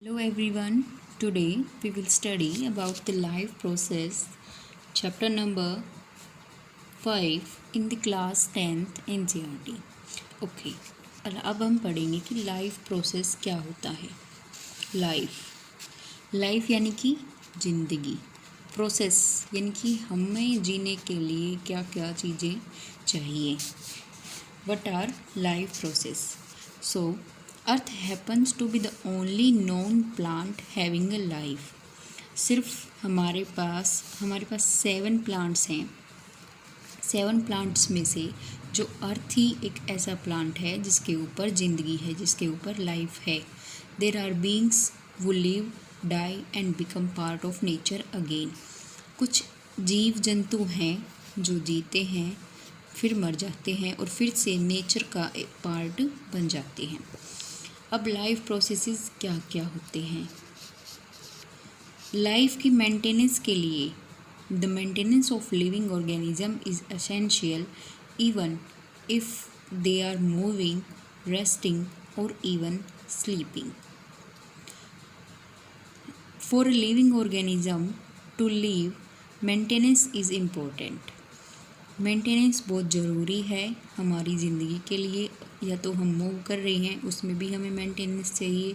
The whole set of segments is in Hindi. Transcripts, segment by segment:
Hello everyone. Today we will study about the life process, chapter number 5 in the class 10th NCERT. Okay, अब हम पढ़ेंगे कि लाइफ प्रोसेस क्या होता है। लाइफ यानी कि ज़िंदगी, प्रोसेस यानी कि हमें जीने के लिए क्या क्या चीज़ें चाहिए। What are life process? So, Earth happens to be the only known plant having a life. सिर्फ हमारे पास 7 प्लांट्स हैं। 7 प्लांट्स में से जो अर्थ ही एक ऐसा प्लांट है जिसके ऊपर ज़िंदगी है, जिसके ऊपर लाइफ है। देर आर बींग्स वो live, die and become part of nature again. कुछ जीव जंतु हैं जो जीते हैं, फिर मर जाते हैं और फिर से नेचर का एक पार्ट बन जाते हैं। अब लाइफ प्रोसेसेस क्या क्या होते हैं। लाइफ की मेंटेनेंस के लिए the maintenance of living organism is essential even if they are moving, resting और even sleeping. For a living organism to live maintenance is important. Maintenance बहुत ज़रूरी है हमारी ज़िंदगी के लिए। या तो हम मूव कर रहे हैं उसमें भी हमें मेंटेनेंस चाहिए,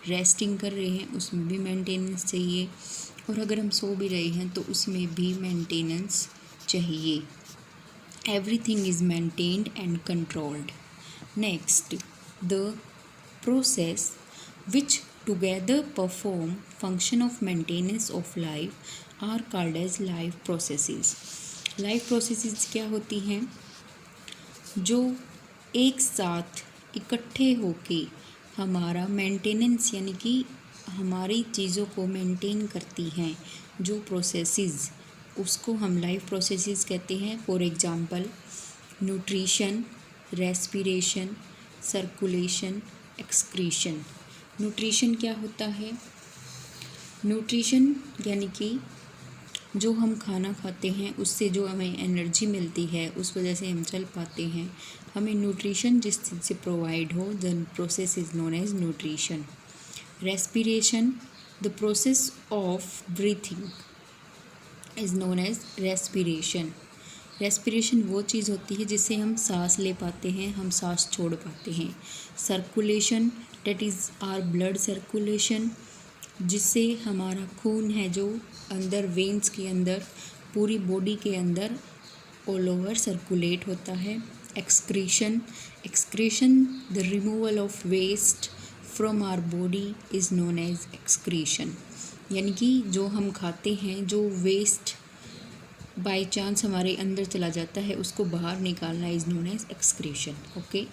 रेस्टिंग कर रहे हैं उसमें भी मेंटेनेंस चाहिए, और अगर हम सो भी रहे हैं तो उसमें भी मेंटेनेंस चाहिए। Everything is maintained and controlled. Next, the process which together perform function of maintenance of life are called as life processes. Life processes क्या होती हैं? जो एक साथ इकट्ठे होके हमारा मेंटेनेंस यानी कि हमारी चीज़ों को मेंटेन करती हैं, जो प्रोसेसेस, उसको हम लाइफ प्रोसेसेस कहते हैं। For example, nutrition, respiration, circulation, excretion. Nutrition क्या होता है? न्यूट्रिशन यानी कि जो हम खाना खाते हैं उससे जो हमें एनर्जी मिलती है, उस वजह से हम चल पाते हैं। हमें न्यूट्रिशन जिस चीज़ से प्रोवाइड हो, the process is known as nutrition. Respiration, the process of breathing is known as respiration. Respiration वो चीज़ होती है जिससे हम सांस ले पाते हैं, हम सांस छोड़ पाते हैं। Circulation, that is our blood circulation, जिससे हमारा खून है जो अंदर वेंस के अंदर, पूरी बॉडी के अंदर ऑल ओवर सर्कुलेट होता है। Excretion, the removal of waste from our body is known as excretion. यानी कि जो हम खाते हैं, जो वेस्ट बाय चांस हमारे अंदर चला जाता है, उसको बाहर निकालना is known as excretion. Okay,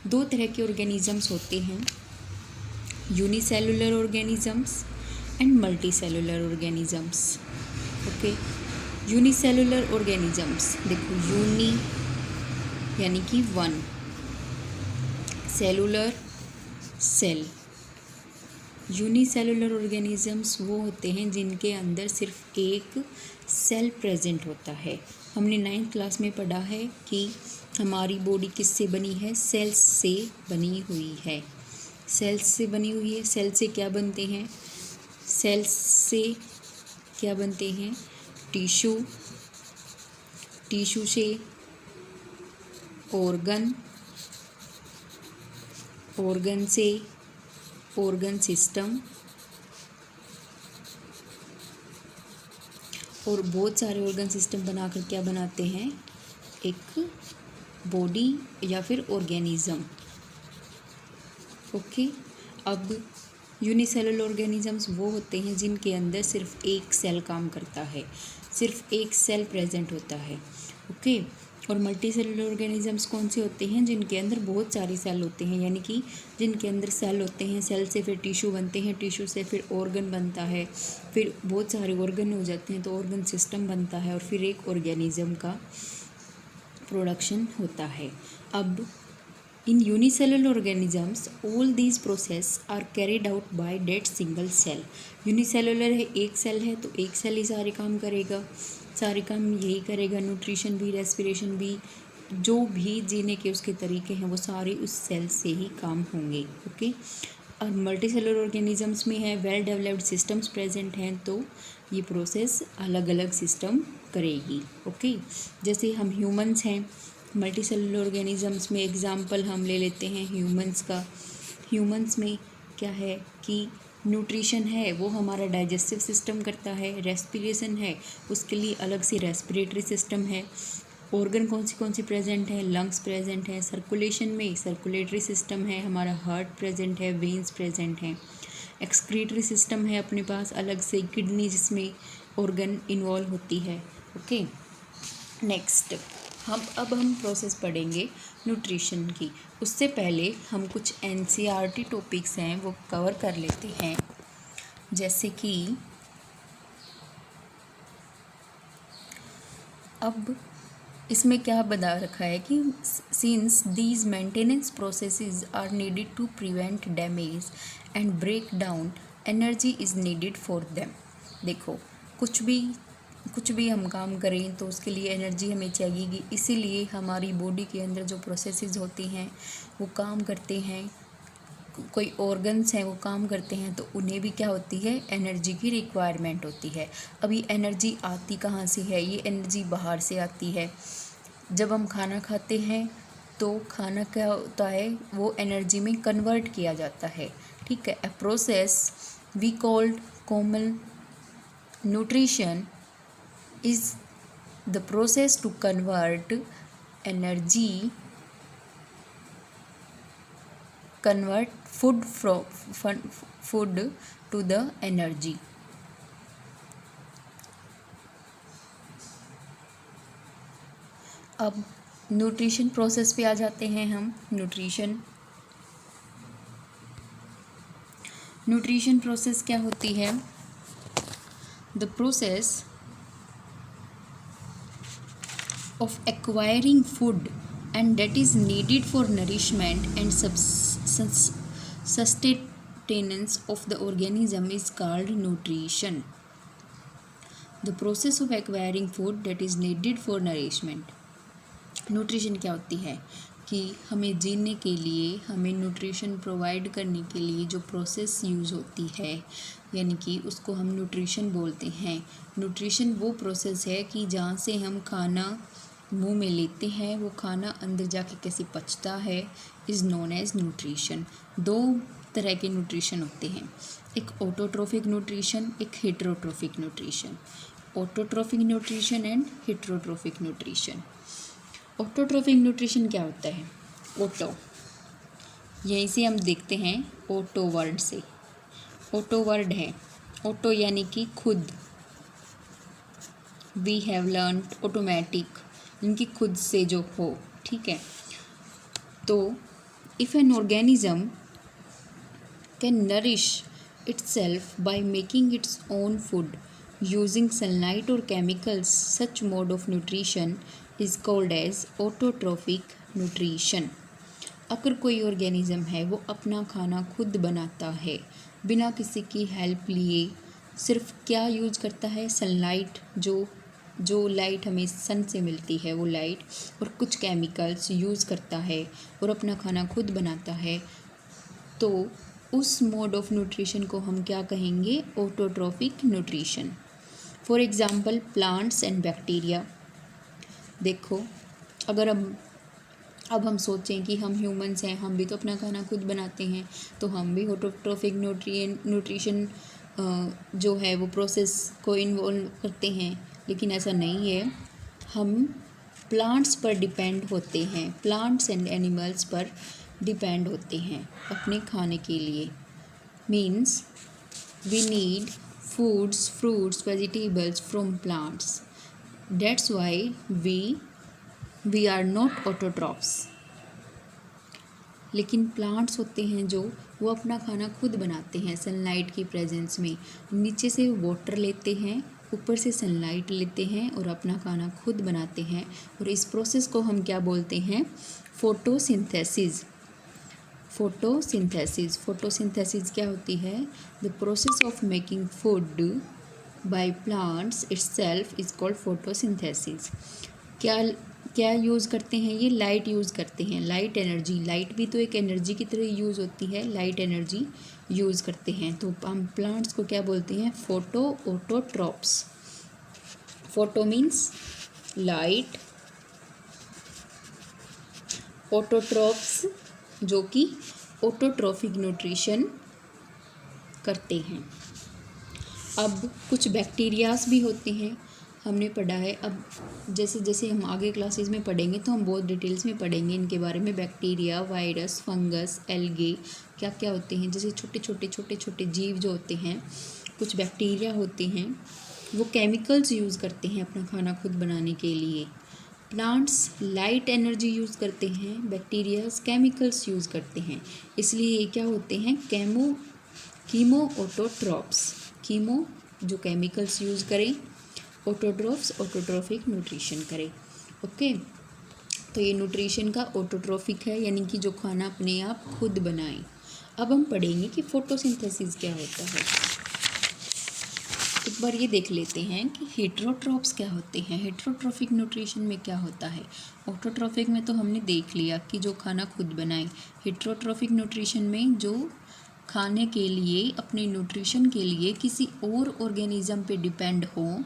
2 तरह के ऑर्गेनिजम्स होते हैं, unicellular organisms and multicellular organisms. Okay, unicellular organisms, देखो, यूनी यानी कि 1, सेलुलर सेल। यूनिसेलुलर ऑर्गेनिजम्स वो होते हैं जिनके अंदर सिर्फ एक सेल प्रेजेंट होता है। हमने 9th क्लास में पढ़ा है कि हमारी बॉडी किससे बनी है? सेल्स से बनी हुई है। सेल्स से बनी हुई है। सेल से क्या बनते हैं? सेल्स से क्या बनते हैं? टिश्यू, टिश्यू से ऑर्गन, ऑर्गन से ऑर्गन सिस्टम, और बहुत सारे ऑर्गन सिस्टम बनाकर क्या बनाते हैं? एक बॉडी या फिर ऑर्गेनिज्म। ओके, अब यूनिसेलुलर ऑर्गेनिजम्स वो होते हैं जिनके अंदर सिर्फ एक सेल काम करता है, सिर्फ एक सेल प्रेजेंट होता है। ओके, और मल्टी सेलुलर ऑर्गेनिजम्स कौन से होते हैं? जिनके अंदर बहुत सारी सेल होते हैं, यानी कि जिनके अंदर सेल होते हैं, सेल से फिर टिश्यू बनते हैं, टिश्यू से फिर ऑर्गन बनता है, फिर बहुत सारे ऑर्गन हो जाते हैं तो ऑर्गन सिस्टम बनता है, और फिर एक ऑर्गेनिज्म का प्रोडक्शन होता है। अब in unicellular organisms all these process are carried out by that single cell। Unicellular है, एक सेल है तो एक सेल ही सारे काम करेगा, सारे काम यही करेगा। न्यूट्रिशन भी, रेस्पिरेशन भी, जो भी जीने के उसके तरीके हैं वो सारे उस सेल से ही काम होंगे। ओके, और मल्टी सेलुलर ऑर्गेनिजम्स में है वेल डेवलप्ड सिस्टम्स प्रेजेंट हैं, तो ये प्रोसेस अलग अलग सिस्टम करेगी। ओके, जैसे हम ह्यूमंस हैं, मल्टी सेलुलर ऑर्गेनिजम्स में एग्जांपल हम ले लेते हैं ह्यूमंस का। ह्यूमंस में क्या है कि न्यूट्रिशन है वो हमारा डाइजेस्टिव सिस्टम करता है, रेस्पिरेशन है उसके लिए अलग से रेस्पिरेटरी सिस्टम है, ऑर्गन कौन सी प्रेजेंट है, लंग्स प्रेजेंट है, सर्कुलेशन में सर्कुलेटरी सिस्टम है, हमारा हार्ट प्रेजेंट है, वेन्स प्रेजेंट हैं, एक्सक्रीटरी सिस्टम है अपने पास अलग से, किडनी जिसमें ऑर्गन इन्वॉल्व होती है। ओके, नेक्स्ट अब हम प्रोसेस पढ़ेंगे न्यूट्रिशन की। उससे पहले हम कुछ एनसीईआरटी टॉपिक्स हैं वो कवर कर लेते हैं, जैसे कि अब इसमें क्या बता रखा है कि since these maintenance processes are needed to prevent damage and break down, energy is needed for them. देखो, कुछ भी हम काम करें तो उसके लिए एनर्जी हमें चाहिए, इसीलिए हमारी बॉडी के अंदर जो प्रोसेसेस होती हैं वो काम करते हैं, कोई ऑर्गन्स हैं वो काम करते हैं, तो उन्हें भी क्या होती है, एनर्जी की रिक्वायरमेंट होती है। अब ये एनर्जी आती कहाँ से है, ये एनर्जी बाहर से आती है। जब हम खाना खाते हैं तो खाना क्या होता है, वो एनर्जी में कन्वर्ट किया जाता है। ठीक है, a process we called common nutrition is the process to convert food to the energy। अब न्यूट्रिशन प्रोसेस पे आ जाते हैं हम। न्यूट्रिशन प्रोसेस क्या होती है, the process of acquiring food and that is needed for nourishment and sustenance of the organism is called nutrition। The process of acquiring food that is needed for nourishment। Nutrition क्या होती है कि हमें जीने के लिए, हमें न्यूट्रिशन प्रोवाइड करने के लिए जो प्रोसेस यूज़ होती है, यानी कि उसको हम न्यूट्रिशन बोलते हैं। न्यूट्रिशन वो प्रोसेस है कि जहाँ से हम खाना मुंह में लेते हैं, वो खाना अंदर जाके कैसे पचता है, इज़ नोन एज न्यूट्रिशन। दो तरह के न्यूट्रिशन होते हैं, एक ऑटोट्रोफिक न्यूट्रिशन, एक heterotrophic nutrition. Autotrophic nutrition and heterotrophic nutrition. Autotrophic nutrition क्या होता है, ऑटो यहीं से हम देखते हैं, ऑटो वर्ड से, ऑटो वर्ड है, ऑटो यानी कि खुद, वी हैव लर्नड ऑटोमेटिक, इनकी खुद से जो हो। ठीक है, तो if an organism can nourish itself by making its own food using sunlight or chemicals, such mode of nutrition is called as autotrophic nutrition। अगर कोई ऑर्गेनिज्म है वो अपना खाना खुद बनाता है बिना किसी की हेल्प लिए, सिर्फ क्या यूज करता है, सनलाइट, जो लाइट हमें सन से मिलती है वो लाइट, और कुछ केमिकल्स यूज़ करता है और अपना खाना खुद बनाता है, तो उस मोड ऑफ न्यूट्रिशन को हम क्या कहेंगे, autotrophic nutrition. For example plants and bacteria. देखो, अगर अब हम सोचें कि हम ह्यूमंस हैं, हम भी तो अपना खाना खुद बनाते हैं, तो हम भी ऑटोट्रोफिक न्यूट्रिशन जो है वो प्रोसेस को इन्वॉल्व करते हैं, लेकिन ऐसा नहीं है। हम प्लांट्स पर डिपेंड होते हैं, प्लांट्स एंड एनिमल्स पर डिपेंड होते हैं अपने खाने के लिए। Means we need foods, fruits, vegetables from plants, that's why we are not autotrophs. लेकिन प्लांट्स होते हैं जो वो अपना खाना खुद बनाते हैं सनलाइट की प्रेजेंस में, नीचे से वाटर लेते हैं, ऊपर से सनलाइट लेते हैं और अपना खाना खुद बनाते हैं, और इस प्रोसेस को हम क्या बोलते हैं, फोटोसिंथेसिस। फोटोसिंथेसिस क्या होती है, the process of making food by plants itself is called photosynthesis. क्या यूज़ करते हैं, ये लाइट यूज़ करते हैं, लाइट एनर्जी। लाइट भी तो एक एनर्जी की तरह यूज़ होती है, लाइट एनर्जी यूज़ करते हैं। तो हम प्लांट्स को क्या बोलते हैं, photo autotrophs. Photo means light, autotrophs जो कि ऑटोट्रॉफिक न्यूट्रिशन करते हैं। अब कुछ बैक्टीरियाज भी होते हैं, हमने पढ़ा है। अब जैसे जैसे हम आगे क्लासेस में पढ़ेंगे तो हम बहुत डिटेल्स में पढ़ेंगे इनके बारे में। बैक्टीरिया, वायरस, फंगस, एल्गे क्या क्या होते हैं। जैसे छोटे छोटे जीव जो होते हैं, कुछ बैक्टीरिया होते हैं, वो केमिकल्स यूज़ करते हैं अपना खाना खुद बनाने के लिए। प्लांट्स लाइट एनर्जी यूज़ करते हैं, बैक्टीरियाज केमिकल्स यूज़ करते हैं। इसलिए ये क्या होते हैं, कीमो ऑटोट्रॉप्स। कीमो जो केमिकल्स यूज़ करें, ऑटोट्रॉप्स ऑटोट्रॉफिक न्यूट्रिशन करें। ओके, तो ये न्यूट्रिशन का ऑटोट्रॉफिक है, यानी कि जो खाना अपने आप खुद बनाएं। अब हम पढ़ेंगे कि फोटोसिंथेसिस क्या होता है। एक बार ये देख लेते हैं कि हेटेरोट्रॉप्स क्या होते हैं। हेटेरोट्रॉफिक न्यूट्रिशन में क्या होता है। ऑटोट्रॉफिक में तो हमने देख लिया कि जो खाना खुद बनाएं। हेटेरोट्रॉफिक न्यूट्रिशन में जो खाने के लिए, अपने न्यूट्रिशन के लिए किसी और ऑर्गेनिज्म पे डिपेंड हो,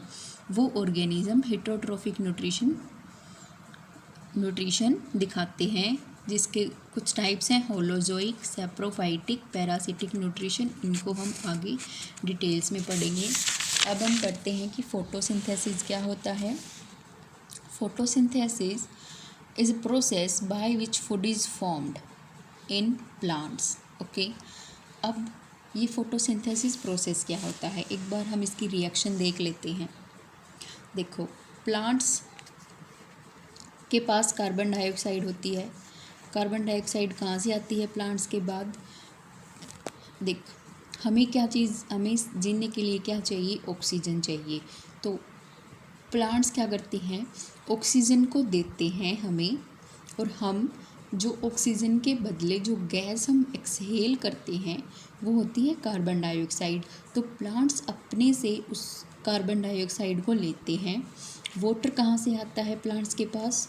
वो ऑर्गेनिज्म हेटेरोट्रॉफिक न्यूट्रिशन दिखाते हैं, जिसके कुछ टाइप्स हैं, होलोजोइक, सैप्रोफाइटिक, पैरासिटिक न्यूट्रिशन। इनको हम आगे डिटेल्स में पढ़ेंगे। अब हम पढ़ते हैं कि फोटोसिंथेसिस क्या होता है। Photosynthesis is a process by which food is formed in plants. Okay, अब ये फोटोसिंथेसिस प्रोसेस क्या होता है, एक बार हम इसकी रिएक्शन देख लेते हैं। देखो, प्लांट्स के पास कार्बन डाइऑक्साइड होती है। कार्बन डाइऑक्साइड कहाँ से आती है प्लांट्स के बाद। देख, हमें जीने के लिए क्या चाहिए, ऑक्सीजन चाहिए। तो प्लांट्स क्या करते हैं, ऑक्सीजन को देते हैं हमें, और हम जो ऑक्सीजन के बदले जो गैस हम एक्सहेल करते हैं वो होती है कार्बन डाइऑक्साइड। तो प्लांट्स अपने से उस कार्बन डाइऑक्साइड को लेते हैं। वाटर कहाँ से आता है प्लांट्स के पास,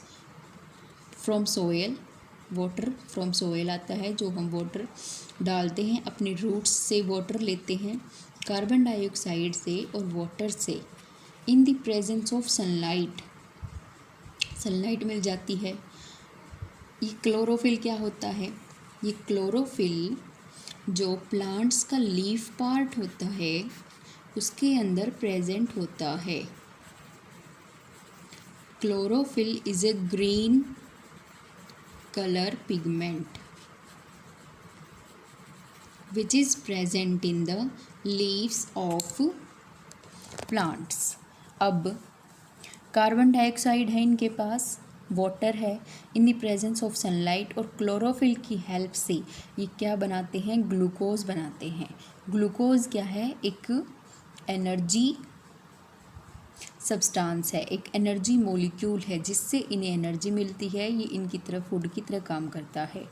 from soil. Water from soil आता है, जो हम वाटर डालते हैं, अपने रूट्स से वाटर लेते हैं, कार्बन डाइऑक्साइड से और वाटर से। In the presence of sunlight, sunlight मिल जाती है। ये क्लोरोफिल क्या होता है, ये क्लोरोफिल जो प्लांट्स का लीफ पार्ट होता है उसके अंदर प्रेजेंट होता है। Chlorophyll is a green colour pigment which is present in the leaves of plants। अब कार्बन डाइऑक्साइड है इनके पास, वाटर है, इन द प्रेजेंस ऑफ सनलाइट और क्लोरोफिल की हेल्प से ये क्या बनाते हैं, ग्लूकोज बनाते हैं। ग्लूकोज क्या है, एक एनर्जी सब्सटेंस है, एक एनर्जी मॉलिक्यूल है, जिससे इन्हें एनर्जी मिलती है। ये इनकी तरह फूड की तरह काम करता है।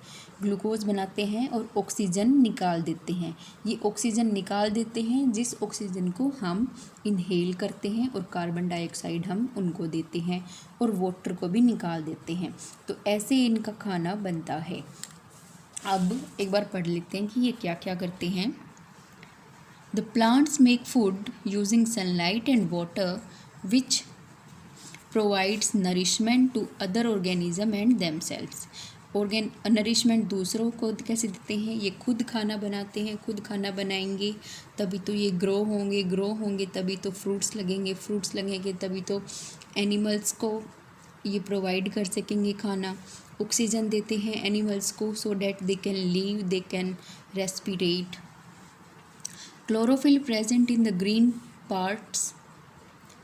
ग्लूकोज बनाते हैं और ऑक्सीजन निकाल देते हैं। ये ऑक्सीजन निकाल देते हैं जिस ऑक्सीजन को हम इनहेल करते हैं, और कार्बन डाइऑक्साइड हम उनको देते हैं, और वाटर को भी निकाल देते हैं। तो ऐसे इनका खाना बनता है। अब एक बार पढ़ लेते हैं कि ये क्या क्या करते हैं। The plants make food using sunlight and water which provides nourishment to other organism and themselves। Nourishment दूसरों को कैसे देते हैं, ये खुद खाना बनाते हैं, खुद खाना बनाएंगे तभी तो ये ग्रो होंगे तभी तो फ्रूट्स लगेंगे तभी तो एनिमल्स को ये प्रोवाइड कर सकेंगे खाना। ऑक्सीजन देते हैं एनिमल्स को so that they can leave, they can रेस्पिरेट। Chlorophyll present in the green parts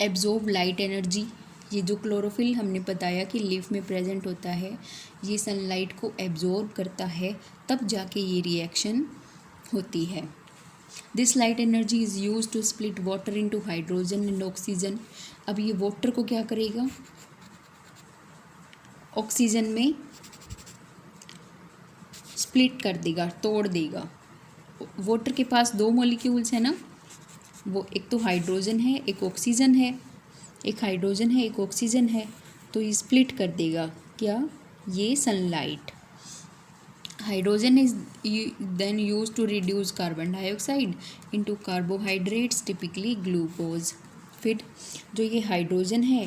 absorb light energy. ये जो क्लोरोफिल हमने बताया कि लीफ में प्रेजेंट होता है, ये सनलाइट को एब्जॉर्ब करता है, तब जाके ये रिएक्शन होती है। This light energy is use to split water into hydrogen and oxygen. अब ये वाटर को क्या करेगा, ऑक्सीजन में स्प्लिट कर देगा, तोड़ देगा। वाटर के पास दो मॉलिक्यूल्स हैं ना, वो एक तो हाइड्रोजन है, एक ऑक्सीजन है, एक हाइड्रोजन है, एक ऑक्सीजन है। तो ये स्प्लिट कर देगा क्या, ये sunlight. Hydrogen is then use to reduce carbon dioxide into carbohydrates typically glucose. फिर जो ये हाइड्रोजन है,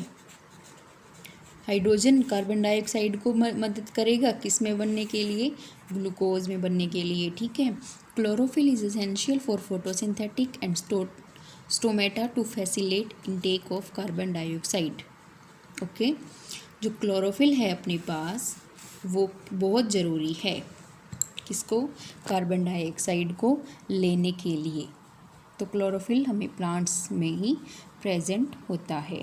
हाइड्रोजन कार्बन डाइऑक्साइड को मदद करेगा किस में बनने के लिए, ग्लूकोज में बनने के लिए, ठीक है। Chlorophyll is essential for photosynthetic and stomata to facilitate intake of carbon dioxide. Okay, जो क्लोरोफिल है अपने पास वो बहुत ज़रूरी है किसको, कार्बन डाइऑक्साइड को लेने के लिए। तो क्लोरोफिल हमें प्लांट्स में ही प्रेजेंट होता है।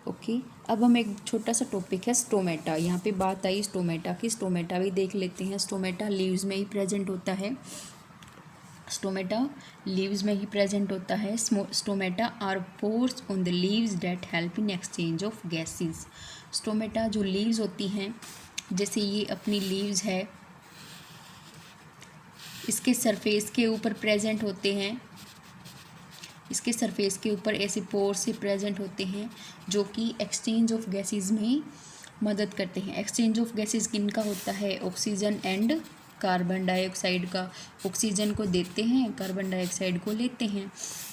ओके, अब हम एक छोटा सा टॉपिक है स्टोमेटा, यहाँ पे बात आई स्टोमेटा की, स्टोमेटा भी देख लेते हैं। स्टोमेटा लीव्स में ही प्रेजेंट होता है, स्टोमेटा लीव्स में ही प्रेजेंट होता है। Stomata are pores on the leaves that help in exchange of gases. Stomata जो लीव्स होती हैं, जैसे ये अपनी लीव्स है, इसके सरफेस के ऊपर प्रेजेंट होते हैं, इसके सरफेस के ऊपर ऐसे पोर से प्रेजेंट होते हैं जो कि एक्सचेंज ऑफ गैसेस में मदद करते हैं। एक्सचेंज ऑफ गैसेस किनका होता है, ऑक्सीजन एंड कार्बन डाइऑक्साइड का। ऑक्सीजन को देते हैं, कार्बन डाइऑक्साइड को लेते हैं।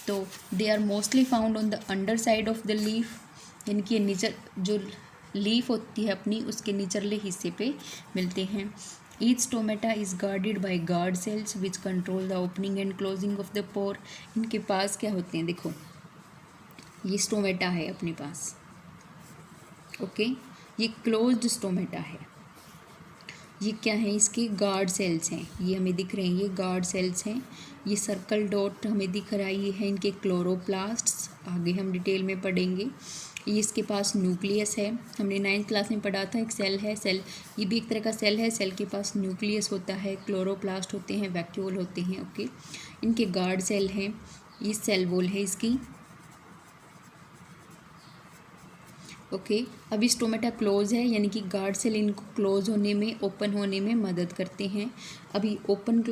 तो they are mostly found on the underside of the leaf, यानी कि नीचे जो लीफ होती है अपनी उसके निचले हिस्से पे मिलते हैं। Each stomata is guarded by guard cells which control the opening and closing of the pore। इनके पास क्या होते हैं, देखो ये स्टोमेटा है अपने पास, ओके, ये क्लोज्ड स्टोमेटा है। ये क्या है, इसके गार्ड सेल्स हैं, ये हमें दिख रहे हैं, ये गार्ड सेल्स हैं। ये सर्कल डॉट हमें दिख रहा है, ये है इनके क्लोरोप्लास्ट्स, आगे हम डिटेल में पढ़ेंगे। ये इसके पास न्यूक्लियस है, हमने 9th क्लास में पढ़ा था, एक सेल है, सेल ये भी एक तरह का सेल है, सेल के पास न्यूक्लियस होता है, क्लोरोप्लास्ट होते हैं, वैक्यूल होते हैं। ओके, इनके गार्ड सेल हैं, ये सेल वॉल है इसकी। ओके, अभी स्टोमेटा क्लोज है, यानी कि गार्ड सेल इनको क्लोज होने में, ओपन होने में मदद करते हैं। अभी ओपन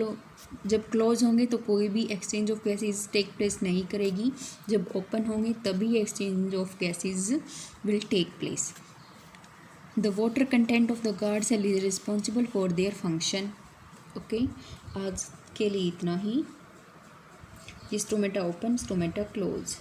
जब क्लोज होंगे तो कोई भी exchange of gases take place नहीं करेगी, जब ओपन होंगे तभी exchange of gases will take place. The water content of the guard cell is responsible for their function. Okay, आज के लिए इतना ही। ये स्टोमेटा ओपन, स्टोमेटा क्लोज।